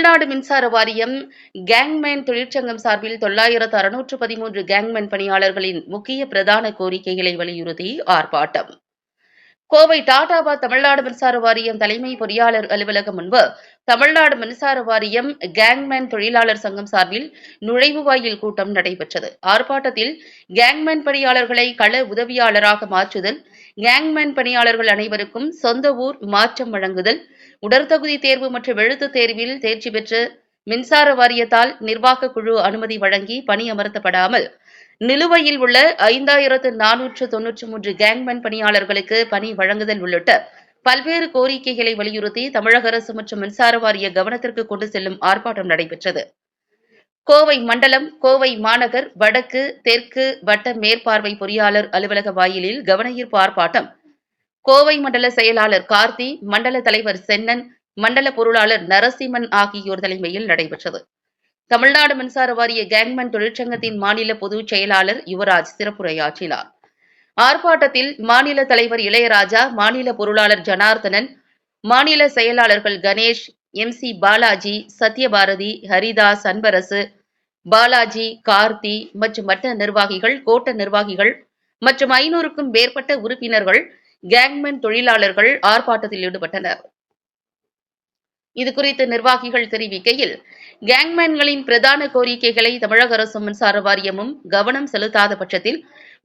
தமிழ்நாடு மின்சார வாரியம் கேங்மேன் தொழிற்சங்கம் சார்பில் 9613 கேங்மேன் பணியாளர்களின் முக்கிய பிரதான கோரிக்கைகளை வலியுறுத்தி ஆர்ப்பாட்டம். கோவை டாடாபாத் தமிழ்நாடு மின்சார வாரியம் தலைமை பொறியாளர் அலுவலகம் முன்பு தமிழ்நாடு மின்சார வாரியம் கேங்மேன் தொழிலாளர் சங்கம் சார்பில் நுழைவுவாயில் கூட்டம் நடைபெற்றது. ஆர்ப்பாட்டத்தில் கேங்மேன் பணியாளர்களை கள உதவியாளராக மாற்றுதல், கேங்மேன் பணியாளர்கள் அனைவருக்கும் சொந்த ஊர் மாற்றம் வழங்குதல், உடற்தகுதி தேர்வு மற்றும் எழுத்துத் தேர்வில் தேர்ச்சி பெற்று மின்சார வாரியத்தால் நிர்வாக குழு அனுமதி வழங்கி பணியமர்த்தப்படாமல் நிலுவையில் உள்ள 5493 கேங்மேன் பணியாளர்களுக்கு பணி வழங்குதல் உள்ளிட்ட பல்வேறு கோரிக்கைகளை வலியுறுத்தி தமிழக அரசு மற்றும் மின்சார வாரிய கவனத்திற்கு கொண்டு செல்லும் ஆர்ப்பாட்டம் நடைபெற்றது. கோவை மண்டலம், கோவை மாநகர், வடக்கு, தெற்கு வட்ட மேற்பார்வை பொறியாளர் அலுவலக வாயிலில் கவனஈர்ப்பு ஆர்ப்பாட்டம் கோவை மண்டல செயலாளர் கார்த்தி, மண்டல தலைவர் சென்னன், மண்டல பொருளாளர் நரசிம்மன் ஆகியோர் தலைமையில் நடைபெற்றது. தமிழ்நாடு மின்சார வாரிய கேங்மேன் தொழிற்சங்கத்தின் மாநில பொதுச் செயலாளர் யுவராஜ் சிறப்புரையாற்றினார். ஆர்ப்பாட்டத்தில் மாநில தலைவர் இளையராஜா, மாநில பொருளாளர் ஜனார்த்தனன், மாநில செயலாளர்கள் கணேஷ், MC பாலாஜி, சத்யபாரதி, ஹரிதாஸ், அன்பரசு, பாலாஜி, கார்த்தி மற்றும் வட்ட நிர்வாகிகள், கோட்ட நிர்வாகிகள் மற்றும் 500க்கும் மேற்பட்ட உறுப்பினர்கள் கேங்மேன் தொழிலாளர்கள் ஆர்ப்பாட்டத்தில் ஈடுபட்டனர். இதுகுறித்து நிர்வாகிகள் தெரிவிக்கையில், கேங்மேன்களின் பிரதான கோரிக்கைகளை தமிழக அரசும் மின்சார வாரியமும் கவனம் செலுத்தாத பட்சத்தில்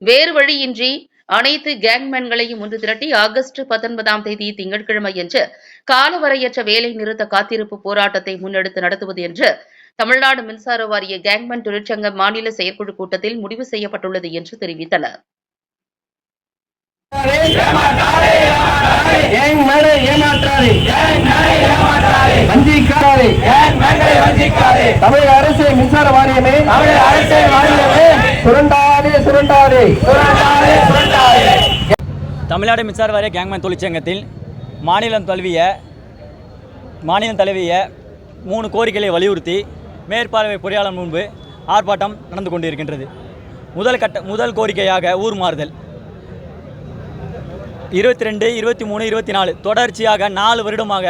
வேறு வழியின்றி அனைத்து கேங்மேன்களையும் ஒன்று திரட்டி ஆகஸ்ட் 19ஆம் தேதி திங்கட்கிழமையன்று காலவரையற்ற வேலை நிறுத்த காத்திருப்பு போராட்டத்தை முன்னெடுத்து நடத்துவது என்று தமிழ்நாடு மின்சார வாரிய கேங்மேன் தொழிற்சங்க மாநில செயற்குழு கூட்டத்தில் முடிவு செய்யப்பட்டுள்ளது என்று தெரிவித்தனர். தமிழக அரசு மின்சார வாரியமே தமிழ்நாடு மின்சார வாரிய கேங்மேன் தொழிற்சங்கத்தில் மாநிலம் தழுவிய 3 கோரிக்கைகளை வலியுறுத்தி மேற்பார்வை பொறியாளர் முன்பு ஆர்ப்பாட்டம் நடந்து கொண்டிருக்கின்றது. முதல் கோரிக்கையாக ஊர் மாறுதல் 22, 23, 24 தொடர்ச்சியாக 4 வருடமாக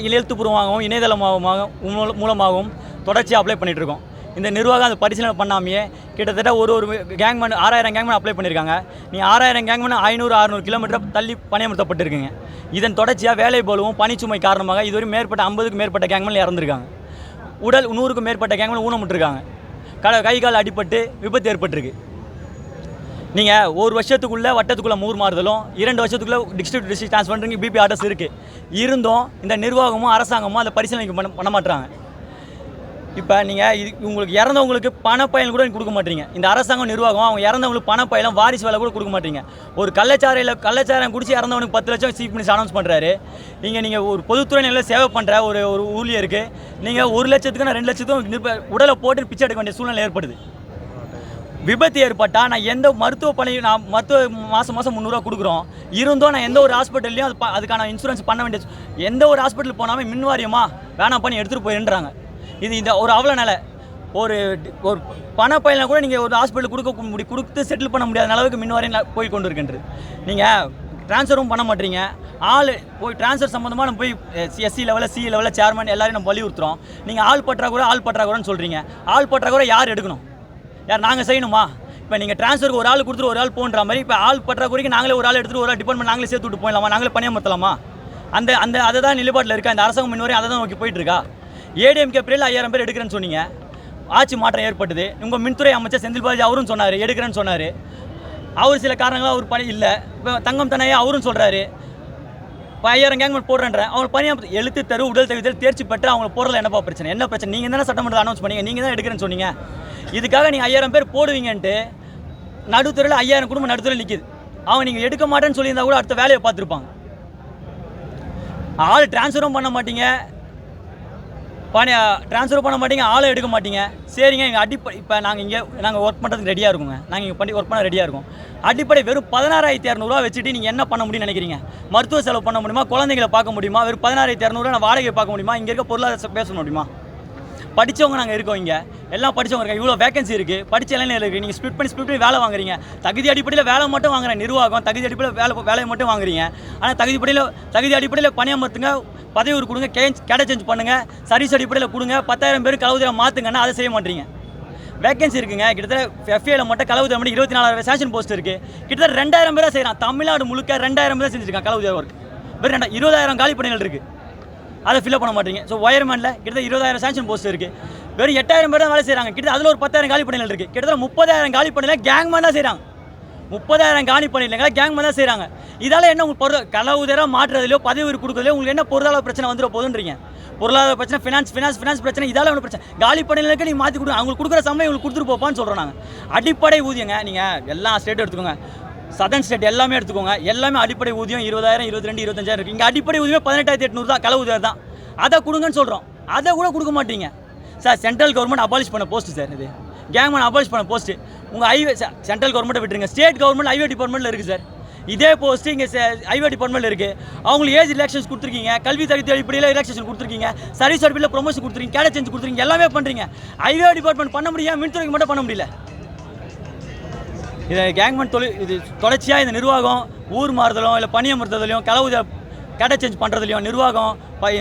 எழுத்துப்பூர்வமாகவும் மூலமாகவும் தொடர்ச்சியாக அப்ளை பண்ணிகிட்டு இருக்கோம். இந்த நிர்வாகம் அதை பரிசீலனை பண்ணாமையே கிட்டத்தட்ட ஒரு கேங்மேன் 6000 கேங்மேன் அப்ளை பண்ணியிருக்காங்க. நீ 6000 கேங்மேன் 500-600 கிலோமீட்டர் தள்ளி பணியமர்த்தப்பட்டிருக்குங்க. இதன் தொடர்ச்சியாக வேலை போலவும் பணிச்சுமை காரணமாக இதுவரை மேற்பட்ட 50க்கும் மேற்பட்ட கேங்மேன் இறந்துருக்காங்க. 100க்கும் மேற்பட்ட கேங்மேன் ஊனமுட்டிருக்காங்க. கை கால் அடிபட்டு விபத்து ஏற்பட்டிருக்கு. நீங்கள் 1 வருஷத்துக்குள்ளே வட்டத்துக்குள்ளே ஊர் மாறுதலும் 2 வருஷத்துக்குள்ளே டிஸ்ட்ரிக்ட் ட்ரான்ஸ்ஃபர் பிபி ஆர்டர்ஸ் இருக்குது. இருந்தும் இந்த நிர்வாகமும் அரசாங்கமும் அதை பரிசீலனை பண்ண மாட்டுறாங்க. இப்போ நீங்கள் உங்களுக்கு இறந்தவங்களுக்கு பணப்பயன் கூட கொடுக்க மாட்டீங்க. இந்த அரசாங்கம் நிர்வாகம் அவங்க இறந்தவங்களுக்கு பணப்பயலம் வாரிசு வேலை கூட கொடுக்க மாட்டீங்க. ஒரு கள்ளச்சாரம் குடிச்சு இறந்தவனுக்கு 10 லட்சம் சீஃப் மினிஸ்டர் அனௌன்ஸ் பண்ணுறாரு. நீங்கள் ஒரு பொதுத்துறை நிலையில் சேவை பண்ணுற ஒரு ஊழியருக்கு நீங்கள் 1 லட்சத்துக்கு 2 லட்சத்துக்கும் உடலை போட்டு பிச்சை எடுக்க வேண்டிய சூழ்நிலை ஏற்படுது. விபத்து ஏற்பட்டால் நான் எந்த மருத்துவ மாதம் 300 கொடுக்குறோம். இருந்தோம் நான் எந்த ஒரு ஹாஸ்பிட்டல்லையும் அதுக்கான இன்சூரன்ஸ் பண்ண வேண்டிய எந்த ஒரு ஹாஸ்பிட்டல் போனாமல் மின்வாரியமா வேணாம் பண்ணி எடுத்துகிட்டு போயின்றாங்க. இந்த ஒரு அவ்வளோ நிலை. ஒரு பணப்பயனை கூட நீங்கள் ஒரு ஹாஸ்பிட்டல் கொடுத்து செட்டில் பண்ண முடியாத அளவுக்கு மின்வாரியம் போய் கொண்டு இருக்கின்றது. நீங்கள் ட்ரான்ஸ்ஃபரும் பண்ண மாட்டீங்க. போய் ட்ரான்ஸ்ஃபர் சம்மந்தமாக நம்ம போய் SC லெவலில் CE லெவலில் சேர்மன் எல்லாரையும் நம்ம வலியுறுத்துறோம். நீங்கள் ஆள் பற்றாக்குறைன்னு சொல்கிறீங்க. ஆள் பற்றாக்குறை யார் எடுக்கணும்? யார் நாங்கள் செய்யணுமா? இப்போ நீங்கள் ட்ரான்ஸ்ஃபருக்கு ஒரு ஆள் கொடுத்துட்டு ஒரு ஆள் போன்ற மாதிரி இப்போ ஆள் பற்றாக்குறைக்கு நாங்களே ஒரு ஆள் எடுத்துகிட்டு ஒரு ஆள் டிபார்ட்மெண்ட் நாங்களே சேர்த்து விட்டு போயிடலாமா? நாங்களே பணியமர்த்தலாமா? அதை தான் நிலைப்பாட்டில் இருக்கா இந்த அரசாங்கம். முன்வரை அதை தான் நோக்கி போயிட்டுருக்கா. ADMK பிரிவில் 5000 பேர் எடுக்கிறேன்னு சொன்னீங்க. ஆட்சி மாற்றம் ஏற்பட்டது. உங்கள் மின்துறை அமைச்சர் செந்தில் பாலாஜி அவரும் சொன்னார் எடுக்கிறேன்னு சொன்னார். அவர் சில காரணங்களாக அவர் பணி இல்லை. இப்போ தங்கம் தனையா அவரும் சொல்கிறாரு 5000 கேங்மேன் போடுறேன்ற அவங்க பணியாக எழுத்து தரு உடல் தகுதியில் தேர்ச்சி பெற்று அவங்க போடுறதுல என்ன பிரச்சனை? நீங்கள் தானே சட்டமன்றத்தில் அனௌன்ஸ் பண்ணீங்க. நீங்கள் தான் எடுக்கிறேன்னு சொன்னீங்க. இதுக்காக நீங்கள் 5000 பேர் போடுவீங்கன்ட்டு நடுத்துறையில் 5000 குடும்பம் நடுத்துறையில் நிற்கிது. அவங்க நீங்கள் எடுக்க மாட்டேன்னு சொல்லியிருந்தா கூட அடுத்த வேலையை பார்த்துருப்பாங்க. ஆள் ட்ரான்ஸ்ஃபரும் பண்ண மாட்டீங்க, ஆளை எடுக்க மாட்டீங்க. சரிங்க, எங்கள் இப்போ நாங்கள் ஒர்க் பண்ணுறதுக்கு ரெடியாக இருக்குங்க. நாங்கள் இங்கே ஒர்க் பண்ண ரெடியாக இருக்கும். அடிப்படை வெறும் 16200 வச்சுட்டு நீங்கள் என்ன பண்ண முடியும்னு நினைக்கிறீங்க? மருத்துவ செலவு பண்ண முடியுமா? குழந்தைங்களை பார்க்க முடியுமா? வெறும் 16200 நான் வாடகை பார்க்க முடியுமா? இங்கே இருக்க பொருளாதார பேச முடியுமா? படித்தவங்க நாங்கள் இருக்கோம் இங்கே, எல்லாம் படித்தவங்க இருக்காங்க, இவ்வளோ வேகன்சி இருக்குது, படித்த இளைஞர்கள் இருக்குது, நீங்கள் ஸ்பிட் பண்ணி வேலை வாங்குறீங்க. தகுதி அடிப்படையில் வேலை மட்டும் வாங்குறேன் நிர்வாகம், தகுதி அடிப்படையில் வேலையை மட்டும் வாங்குறீங்க. ஆனால் தகுதி அடிப்படையில் பணியமர்த்துங்க, பதவி ஒரு கொடுங்க, கேடை சேஞ்ச் பண்ணுங்கள், சர்வீஸ் அடிப்படையில் கொடுங்க, 10,000 பேர் கலவுதிரை மாற்றுங்கன்னா அதை செய்ய மாட்டீங்க. வேகன்சி இருக்குங்க, கிட்டத்தட்ட FA மட்டும் கலவுதிரை மட்டும் 24,000 சேஷன் போஸ்ட் இருக்குது. கிட்டத்தட்ட 2,000 பேராக செய்கிறான். தமிழ்நாடு முழுக்க 2,000 பேர் செஞ்சுருக்கான் கலவுதிரை ஒர்க். வெறும் 20,000 காலி பணிகள் இருக்குது, அதை ஃபில்அப் பண்ண மாட்டீங்க. ஸோ ஒயர்மேனில் கிட்டத்தட்ட 20,000 சேஷன் போஸ்ட் இருக்குது, வெறும் 8,000 பேர் தான் வேலை செய்கிறாங்க. கிட்டத்தட்ட அதில் ஒரு 10,000 காலி பணிகள் இருக்குது. கிட்டத்தட்ட 30,000 காலி பணியில் கேங்மேன் தான் செய்கிறாங்க. 30,000 காலி பணியில்லைங்க, கேங்மேன் தான் செய்கிறாங்க. இதால் என்ன உங்களுக்கு கலவுதிரை மாற்றுறதுலையோ பதவி கொடுக்குறதுலையோ உங்களுக்கு என்ன பொருளாதார பிரச்சனை வந்துட போதுன்றீங்க? பொருளாதார பிரச்சனை, ஃபினான்ஸ் பிரச்சனை, இதால் ஒன்று பிரச்சனை. காலி பணிகளுக்கு நீங்கள் மாற்றி கொடுங்க, அவங்களுக்கு கொடுக்குற சம்பளம் இவங்களுக்கு கொடுத்துட்டு போப்பான்னு சொல்கிறோம் நாங்கள். அடிப்படை ஊதியங்க, நீங்கள் எல்லா ஸ்டேட்டும் எடுத்துக்கோங்க, சதர்ன் ஸ்டேட் எல்லாமே எடுத்துக்கோங்க, எல்லாமே அடிப்படை ஊதியம் 20,000, 22,000, 25,000 இருக்குது. இங்கே அடிப்படை ஊதியம் 18,800 தான், கலவுதிரை தான். அதை கொடுங்கன்னு சொல்கிறோம், அதை கூட கொடுக்க மாட்டீங்க சார். சென்ட்ரல் கவர்மெண்ட் அபாலிஷ் பண்ண போஸ்ட் சார், இது கேங்மேன் அபாலிஷ் பண்ண போஸ்ட்டு. உங்கள் ஹைவே சென்ட்ரல் கவர்மெண்ட்டை விட்டுருங்க, ஸ்டேட் கவர்மெண்ட் ஹைவே டிபார்ட்மெண்ட்டில் இருக்குது சார். இதே போஸ்ட்டு இங்கே ஹைவே டிபார்ட்மெண்ட்டில் இருக்குது. அவங்களுக்கு ஏஜ் ரிலாக்ஸேஷன் கொடுத்துருக்கீங்க, கல்வி தகுதி அடிப்படையில் ரிலாக்ஸேஷன் கொடுத்துருக்கீங்க, சர்வீஸ் அடிப்படையில் ப்ரொமோஷன் கொடுத்துருக்கீங்க, கேடை சேஞ்ச் கொடுத்துருக்கீங்க, எல்லாமே பண்ணுறீங்க. ஹைவே டிபார்ட்மெண்ட் பண்ண முடியாது, மின்துறைக்கு மட்டும் பண்ண முடியல. இதை கேங்மேன் இது தொடர்ச்சியாக இந்த நிர்வாகம் ஊர் மாறுதலும் இல்லை பணியமர்த்துதலையும் கலவுதிரை கேடை சேஞ்ச் பண்ணுறதுலையும் நிர்வாகம்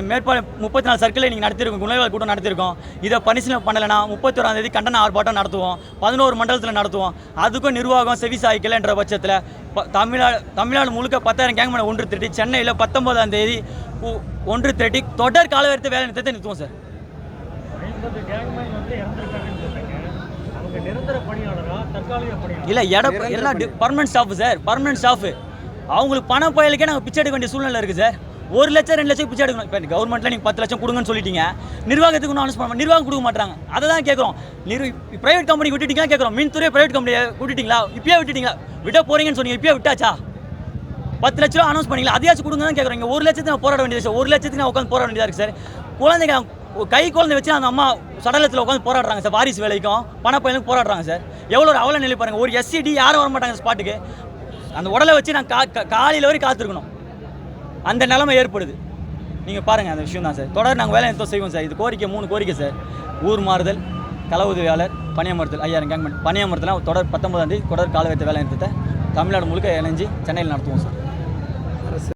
மேற்பாடு 34 சர்க்கிளை நீங்கள் நடத்திருக்கோம், குணவால் கூட்டம் நடத்திருக்கோம். இதை பரிசீலனை பண்ணலைன்னா 31ஆம் தேதி கண்டன ஆர்ப்பாட்டம் நடத்துவோம், 11 மண்டலத்தில் நடத்துவோம். அதுக்கும் நிர்வாகம் செவி சாய்க்கலைன்ற பட்சத்தில் தமிழ்நாடு முழுக்க 10,000 கேங்மேனை ஒன்று திரட்டி சென்னையில் 19ஆம் தேதி ஒன்று திரட்டி தொடர் காலவரித்த வேலை நிறுத்தத்தை நிறுத்துவோம் சார். இல்லை எல்லாம் permanent staff sir, permanent staff. அவங்களுக்கு பண பயலுக்கே நாங்கள் பிச்சை எடுக்க வேண்டிய சூழ்நிலை இருக்குது சார். 1 லட்சம் 2 லட்சம் பிச்சை எடுக்கணும். இப்போ கவர்மெண்ட்டில் நீங்கள் 10 லட்சம் கொடுங்கன்னு சொல்லிட்டீங்க, நிர்வாகத்துக்கு ஒன்றும் அனௌன்ஸ் பண்ண நிர்வாகம் கொடுக்க மாட்டாங்க. அதை தான் கேட்குறோம். ப்ரைவேட் கம்பெனி விட்டுட்டீங்களா கேட்குறோம். மின்துறை ப்ரைவேட் கம்பெனியை விட்டுட்டீங்களா? இப்பயே விட்டுட்டீங்களா? விட போகிறீங்கன்னு சொன்னீங்க, இப்பயே விட்டாச்சா? 10 லட்ச ரூபா அனௌன்ஸ் பண்ணிங்களா? அதையாச்சும் கொடுங்க தான் கேட்குறோம். இங்கே 1 லட்சத்துக்கு நான் போராட வேண்டியது சார். 1 லட்சத்துக்கு நான் உட்காந்து போராட வேண்டியதாக இருக்குது சார். குழந்தைங்க கை குழந்தை வச்சு அந்த அம்மா சடலத்தில் உட்காந்து போராடுறாங்க சார். வாரிசு வேலைக்கும் பணப்பயனுக்கும் போராடுறாங்க சார். எவ்வளோ ஒரு அவல நிலை பாருங்கள். ஒரு SCD யாரும் வர மாட்டாங்க ஸ்பாட்டுக்கு. அந்த உடலை வச்சு நான் காலையில் வரைக்கும் காத்திருக்கணும், அந்த நிலைமை ஏற்படுது. நீங்கள் பாருங்கள், அந்த விஷயம் தான் சார். தொடர் நாங்கள் வேலை நிறுத்தம் செய்வோம் சார். இது கோரிக்கை 3 கோரிக்கை சார். ஊர் மாறுதல், களவுதவியாளர், பணியமர்த்தல், 5000 கேங்மேன். பணியமர்த்தலாம் தொடர் 19ஆம் தேதி தொடர் காலவரித்த வேலை நிறுத்தத்தை தமிழ்நாடு முழுக்க இணைஞ்சு சென்னையில் நடத்துவோம் சார்.